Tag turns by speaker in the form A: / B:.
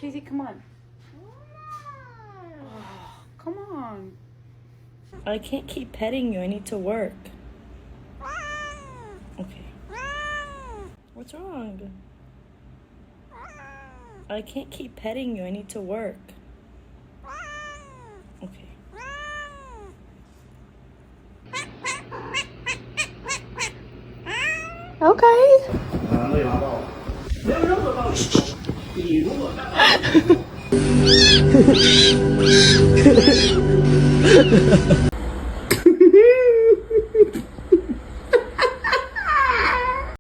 A: Cheesy, come on. Oh, come on.
B: I can't keep petting you. I need to work. Okay. What's wrong? I can't keep petting you. I need to work. Okay.
A: Okay.
C: 没拿到，没有任何道理。你如果干了。